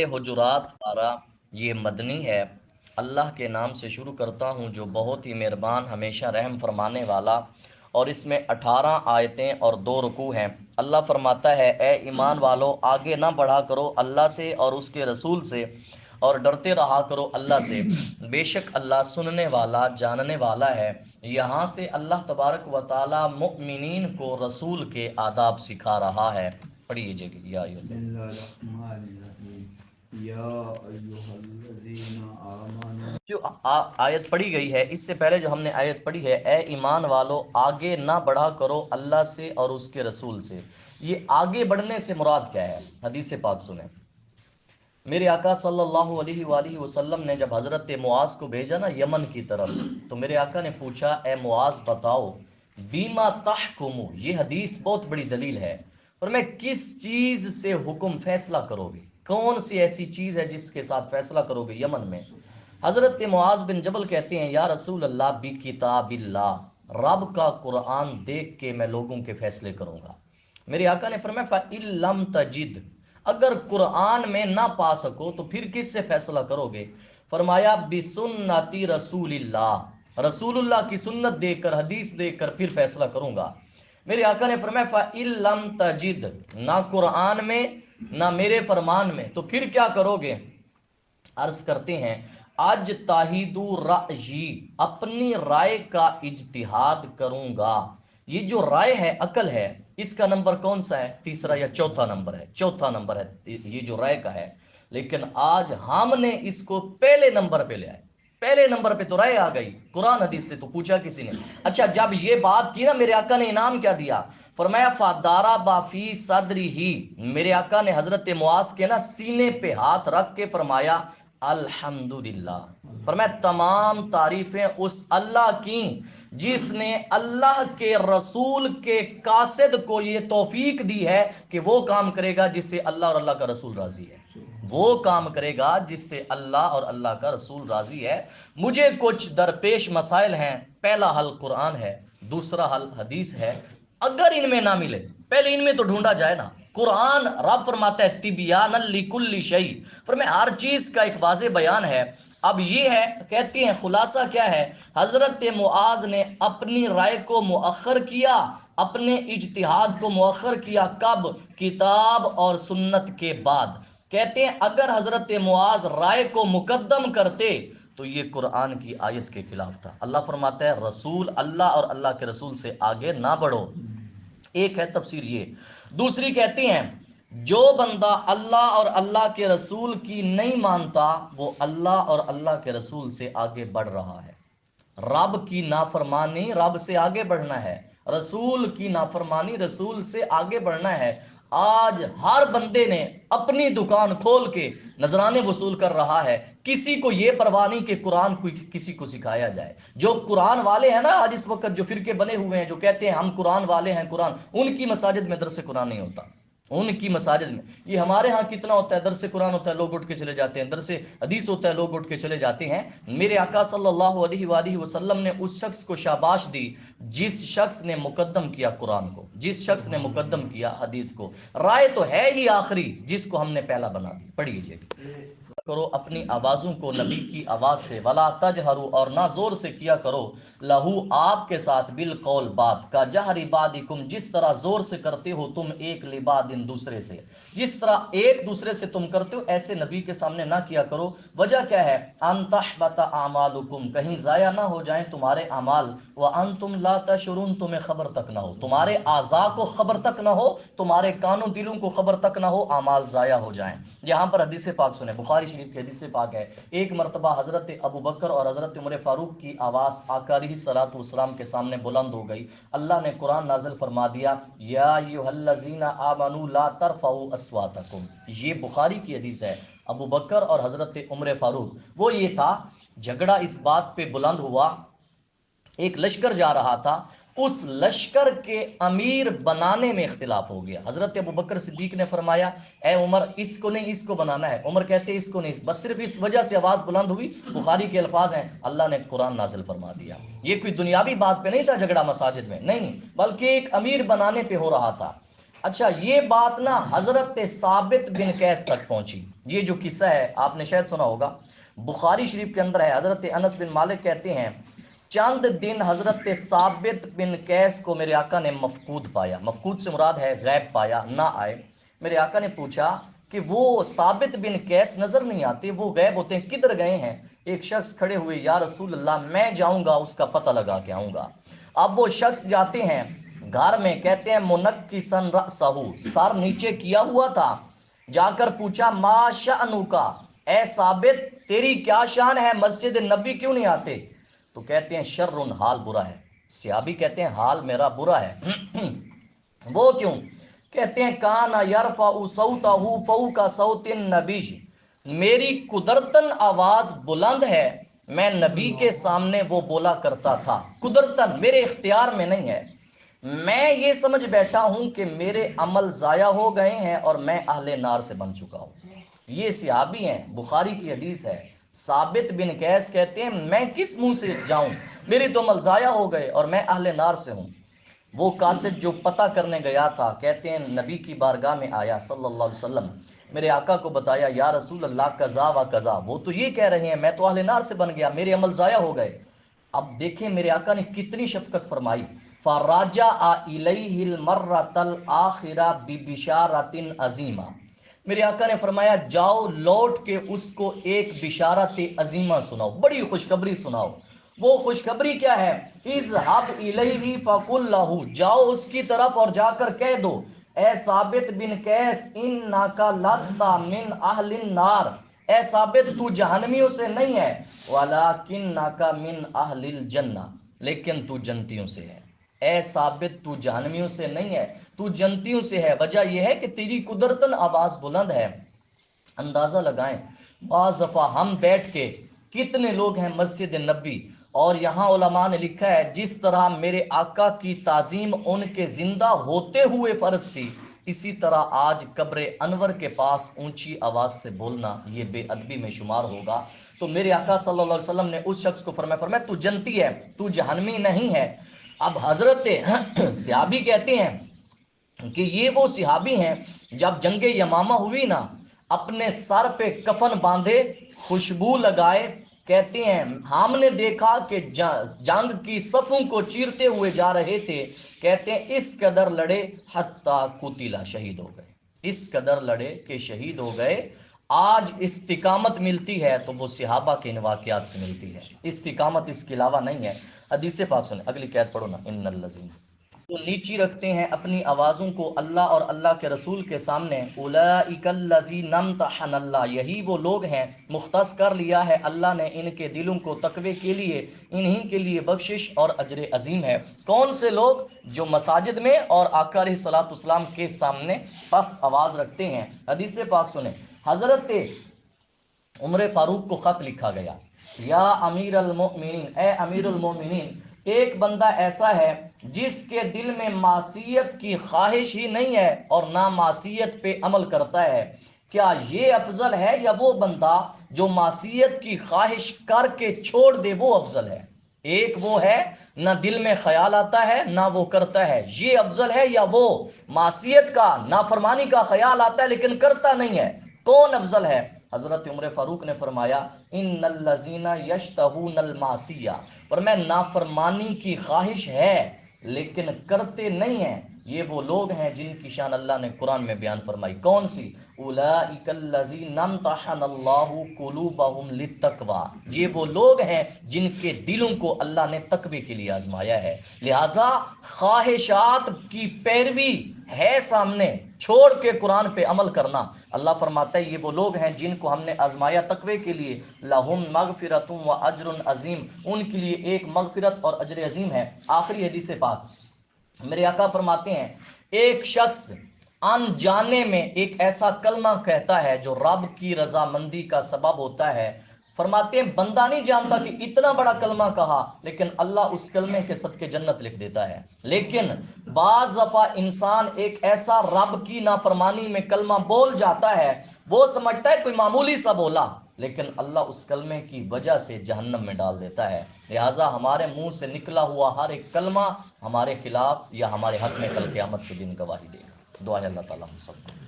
حجرات پارا یہ مدنی ہے۔ اللہ کے نام سے شروع کرتا ہوں جو بہت ہی مہربان ہمیشہ رحم فرمانے والا، اور اس میں 18 آیتیں اور 2 رکوع ہیں۔ اللہ فرماتا ہے اے ایمان والو آگے نہ بڑھا کرو اللہ سے اور اس کے رسول سے، اور ڈرتے رہا کرو اللہ سے، بے شک اللہ سننے والا جاننے والا ہے۔ یہاں سے اللہ تبارک و تعالی مؤمنین کو رسول کے آداب سکھا رہا ہے۔ پڑھیے جی یا بسم اللہ الرحمن الرحیم یا ایہا الذین آمنوا۔ جو آیت پڑھی گئی ہے اس سے پہلے جو ہم نے آیت پڑھی ہے اے ایمان والو آگے نہ بڑھا کرو اللہ سے اور اس کے رسول سے، یہ آگے بڑھنے سے مراد کیا ہے؟ حدیث پاک سنیں۔ میرے آقا صلی اللہ علیہ وآلہ وسلم نے جب حضرت معاذ کو بھیجا نا یمن کی طرف، تو میرے آقا نے پوچھا اے معاذ بتاؤ بیما تحکمو، یہ حدیث بہت بڑی دلیل ہے، اور میں کس چیز سے حکم فیصلہ کرو گے؟ کون سی ایسی چیز ہے جس کے ساتھ فیصلہ کرو گے یمن میں؟ حضرت معاذ بن جبل کہتے ہیں یا رسول اللہ بھی کتاب اللہ، رب کا قرآن دیکھ کے میں لوگوں کے فیصلے کروں گا۔ میرے آقا نے فرمایا فَإِن لَمْ تَجِدْ، اگر قرآن میں نہ پا سکو تو پھر کس سے فیصلہ کرو گے؟ فرمایا بسنتی رسول اللہ، رسول اللہ کی سنت دیکھ کر حدیث دیکھ کر پھر فیصلہ کروں گا۔ میرے آقا نے فرمایا فَإِن لَمْ تَجِدْ، نہ قرآن میں نہ میرے فرمان میں، تو پھر کیا کرو گے؟ عرض کرتے ہیں اج تاہیدو رأیی، اپنی رائے کا اجتہاد کروں گا۔ یہ جو رائے ہے عقل ہے، اس کا نمبر کون سا ہے؟ تیسرا یا چوتھا نمبر ہے؟ چوتھا نمبر ہے یہ جو رائے کا ہے، لیکن آج ہم نے اس کو پہلے نمبر پہ لے آئے۔ پہلے نمبر پہ تو رائے آ گئی، قرآن حدیث سے تو پوچھا کسی نے۔ اچھا جب یہ بات کی نا میرے آقا نے انعام کیا دیا؟ فرمایا فَضَرَبَ فِي صَدْرِهِ، میرے آقا نے حضرت معاذ کے نا سینے پہ ہاتھ رکھ کے فرمایا الحمدللہ، فرمایا تمام تعریفیں اس اللہ کی جس نے اللہ کے رسول کے قاصد کو یہ توفیق دی ہے کہ وہ کام کرے گا جس سے اللہ اور اللہ کا رسول راضی ہے، وہ کام کرے گا جس سے اللہ اور اللہ کا رسول راضی ہے۔ مجھے کچھ درپیش مسائل ہیں، پہلا حل قرآن ہے، دوسرا حل حدیث ہے۔ اگر ان میں نہ ملے، پہلے ان میں تو ڈھونڈا جائے نا۔ قرآن رب فرماتا ہے تبیانا لکل شیء، فرمایا ہر چیز کا ایک واضح بیان ہے۔ اب یہ ہے، کہتے ہیں خلاصہ کیا ہے؟ حضرت معاذ نے اپنی رائے کو مؤخر کیا، اپنے اجتہاد کو مؤخر کیا، کب؟ کتاب اور سنت کے بعد۔ کہتے ہیں اگر حضرت معاذ رائے کو مقدم کرتے تو یہ قرآن کی آیت کے خلاف تھا۔ اللہ فرماتا ہے رسول اللہ اور اللہ کے رسول سے آگے نہ بڑھو۔ ایک ہے تفسیر یہ۔ دوسری کہتے ہیں جو بندہ اللہ اور اللہ کے رسول کی نہیں مانتا وہ اللہ اور اللہ کے رسول سے آگے بڑھ رہا ہے۔ رب کی نافرمانی رب سے آگے بڑھنا ہے، رسول کی نافرمانی رسول سے آگے بڑھنا ہے۔ آج ہر بندے نے اپنی دکان کھول کے نذرانے وصول کر رہا ہے، کسی کو یہ پرواہ نہیں کہ قرآن کو کسی کو سکھایا جائے۔ جو قرآن والے ہیں نا آج اس وقت جو فرقے بنے ہوئے ہیں جو کہتے ہیں ہم قرآن والے ہیں، قرآن، ان کی مساجد میں درس قرآن نہیں ہوتا، ان کی مساجد میں۔ یہ ہمارے ہاں کتنا ہوتا ہے، درس قرآن ہوتا ہے لوگ اٹھ کے چلے جاتے ہیں، درس حدیث ہوتا ہے لوگ اٹھ کے چلے جاتے ہیں۔ میرے آقا صلی اللہ علیہ وآلہ وسلم نے اس شخص کو شاباش دی جس شخص نے مقدم کیا قرآن کو، جس شخص نے مقدم کیا حدیث کو۔ رائے تو ہے ہی آخری جس کو ہم نے پہلا بنا دی۔ پڑھیے کرو اپنی آوازوں کو نبی کی آواز سے، ولا تجہروا، اور نہ زور سے کیا کرو، لہو آپ کے ساتھ، بالقول بات کا، جہر بعضکم، جس طرح زور سے کرتے ہو تم ایک لبعض دوسرے سے، جس طرح ایک دوسرے سے تم کرتے ہو ایسے نبی کے سامنے نہ کیا کرو۔ وجہ کیا ہے؟ ان تحبط اعمالکم، کہیں ضائع نہ ہو جائیں تمہارے اعمال، وانتم لا تشعرون، تمہیں خبر تک نہ ہو، تمہارے اعضاء کو خبر تک نہ ہو، تمہارے کانوں دلوں کو خبر تک نہ ہو، اعمال ضائع ہو جائیں۔ یہاں پر حدیث پاک سنیں، بخاری شریف کی حدیث پاک ہے، ایک مرتبہ حضرت ابو بکر اور حضرت عمر فاروق کی آواز آقا علیہ الصلوۃ والسلام کے سامنے بلند ہو گئی۔ اللہ نے قرآن نازل فرما دیا یا ایھا الذین آمنوا لا ترفعوا اصواتکم، یہ بخاری کی حدیث ہے۔ ابو بکر اور حضرت عمر فاروق، وہ یہ تھا جھگڑا اس بات پہ بلند ہوا، ایک لشکر جا رہا تھا، اس لشکر کے امیر بنانے میں اختلاف ہو گیا۔ حضرت ابو بکر صدیق نے فرمایا اے عمر اس کو نہیں اس کو بنانا ہے، عمر کہتے اس کو نہیں، بس صرف اس وجہ سے آواز بلند ہوئی۔ بخاری کے الفاظ ہیں، اللہ نے قرآن نازل فرما دیا۔ یہ کوئی دنیاوی بات پہ نہیں تھا جھگڑا مساجد میں، نہیں، بلکہ ایک امیر بنانے پہ ہو رہا تھا۔ اچھا یہ بات نا حضرت ثابت بن قیس تک پہنچی. یہ جو قصہ ہے آپ نے شاید سنا ہوگا، بخاری شریف کے اندر ہے. حضرت انس بن مالک کہتے ہیں چند دن حضرت ثابت بن قیس کو میرے آقا نے مفقود پایا. مفقود سے مراد ہے غیب پایا، نہ آئے. میرے آقا نے پوچھا کہ وہ ثابت بن قیس نظر نہیں آتے، وہ غیب ہوتے ہیں، کدھر گئے ہیں؟ ایک شخص کھڑے ہوئے، یا رسول اللہ میں جاؤں گا اس کا پتہ لگا کے آؤں گا. اب وہ شخص جاتے ہیں گھر میں، کہتے ہیں منکسن رأسہ، سر نیچے کیا ہوا تھا. جا کر پوچھا ما شأنک، اے ثابت تیری کیا شان ہے، مسجد نبی کیوں نہیں آتے؟ تو کہتے ہیں شرٌ، حال برا ہے. صحابی کہتے ہیں حال میرا برا ہے. وہ کیوں؟ کہتے ہیں کانا یرفع صوتہ فوق صوت النبی، میری قدرتن آواز بلند ہے، میں نبی کے سامنے وہ بولا کرتا تھا. قدرتن، میرے اختیار میں نہیں ہے. میں یہ سمجھ بیٹھا ہوں کہ میرے عمل ضائع ہو گئے ہیں اور میں اہل نار سے بن چکا ہوں. یہ صحابی ہیں، بخاری کی حدیث ہے. ثابت بن قیس کہتے ہیں میں کس منہ سے جاؤں، میری تو عمل ضائع ہو گئے اور میں اہل نار سے ہوں. وہ قاصد جو پتہ کرنے گیا تھا، کہتے ہیں نبی کی بارگاہ میں آیا صلی اللہ علیہ وسلم، میرے آقا کو بتایا یا رسول اللہ قضا و قضا، وہ تو یہ کہہ رہے ہیں میں تو اہل نار سے بن گیا، میرے عمل ضائع ہو گئے. اب دیکھیں میرے آقا نے کتنی شفقت فرمائی. فَرَجَعَ إِلَيْهِ الْمَرَّةَ الْآخِرَةَ بِبِشَارَةٍ عَظِیمَةٍ، میرے آقا نے فرمایا جاؤ لوٹ کے اس کو ایک بشارت عظیمہ سناؤ، بڑی خوشخبری سناؤ. وہ خوشخبری کیا ہے؟ اذهب الیہ فقل لہ، جاؤ اس کی طرف اور جا کر کہہ دو اے ثابت بن قیس انک لست من اہل النار، اے ثابت تو جہنمیوں سے نہیں ہے، ولکنک من اہل الجنہ، لیکن تو جنتیوں سے ہے. اے ثابت تو جہنمیوں سے نہیں ہے، تو جنتیوں سے ہے. وجہ یہ ہے کہ تیری قدرتن آواز بلند ہے. اندازہ لگائیں بعض دفعہ ہم بیٹھ کے، کتنے لوگ ہیں مسجد نبی، اور یہاں علماء نے لکھا ہے جس طرح میرے آقا کی تعظیم ان کے زندہ ہوتے ہوئے فرض تھی، اسی طرح آج قبر انور کے پاس اونچی آواز سے بولنا یہ بے ادبی میں شمار ہوگا. تو میرے آقا صلی اللہ علیہ وسلم نے اس شخص کو فرمایا تو جنتی ہے، تو جہنمی نہیں ہے. اب حضرت صحابی کہتے ہیں کہ یہ وہ صحابی ہیں جب جنگ یمامہ ہوئی نا، اپنے سر پہ کفن باندھے، خوشبو لگائے، کہتے ہیں ہم نے دیکھا کہ جنگ کی صفوں کو چیرتے ہوئے جا رہے تھے. کہتے ہیں اس قدر لڑے حتیٰ قتل، شہید ہو گئے، اس قدر لڑے کہ شہید ہو گئے. آج استقامت ملتی ہے تو وہ صحابہ کے ان واقعات سے ملتی ہے، استقامت اس کے علاوہ نہیں ہے. حدیث پاک سنیں، اگلی قید پڑھو نا. ان الذین، وہ نیچی رکھتے ہیں اپنی آوازوں کو اللہ اور اللہ کے رسول کے سامنے. اولئک الذین امتحن اللہ، یہی وہ لوگ ہیں مختص کر لیا ہے اللہ نے ان کے دلوں کو تقوی کے لیے، انہی کے لیے بخشش اور اجر عظیم ہے. کون سے لوگ؟ جو مساجد میں اور آقا علیہ الصلوۃ والسلام کے سامنے پست آواز رکھتے ہیں. حدیث پاک سنیں، حضرت عمر فاروق کو خط لکھا گیا، یا امیر المؤمنین، اے امیر المؤمنین، ایک بندہ ایسا ہے جس کے دل میں معصیت کی خواہش ہی نہیں ہے اور نہ معصیت پہ عمل کرتا ہے، کیا یہ افضل ہے یا وہ بندہ جو معصیت کی خواہش کر کے چھوڑ دے وہ افضل ہے؟ ایک وہ ہے نہ دل میں خیال آتا ہے نہ وہ کرتا ہے، یہ افضل ہے یا وہ معصیت کا، نافرمانی کا خیال آتا ہے لیکن کرتا نہیں ہے؟ کون افضل ہے؟ حضرت عمر فاروق نے فرمایا ان الذین یشتہون المعصیہ، پر میں نافرمانی کی خواہش ہے لیکن کرتے نہیں ہیں، یہ وہ لوگ ہیں جن کی شان اللہ نے قرآن میں بیان فرمائی. کون سی؟ اولئک الذین امتحن اللہ قلوبہم للتقوی، یہ وہ لوگ ہیں جن کے دلوں کو اللہ نے تقوی کے لیے آزمایا ہے. لہٰذا خواہشات کی پیروی ہے سامنے، چھوڑ کے قرآن پہ عمل کرنا. اللہ فرماتا ہے یہ وہ لوگ ہیں جن کو ہم نے آزمایا تقوی کے لیے. لہم مغفرۃ و اجر عظیم، ان کے لیے ایک مغفرت اور اجر عظیم ہے. آخری حدیث پاک میرے آقا فرماتے ہیں ایک شخص انجانے میں ایک ایسا کلمہ کہتا ہے جو رب کی رضامندی کا سبب ہوتا ہے. فرماتے ہیں بندہ نہیں جانتا کہ اتنا بڑا کلمہ کہا، لیکن اللہ اس کلمے کے صدقے جنت لکھ دیتا ہے. لیکن بعض دفعہ انسان ایک ایسا رب کی نافرمانی میں کلمہ بول جاتا ہے، وہ سمجھتا ہے کوئی معمولی سا بولا، لیکن اللہ اس کلمے کی وجہ سے جہنم میں ڈال دیتا ہے. لہٰذا ہمارے منہ سے نکلا ہوا ہر ایک کلمہ ہمارے خلاف یا ہمارے حق میں کل قیامت کے دن گواہی دے گا. دعا ہے اللہ تعالیٰ ہم سب کو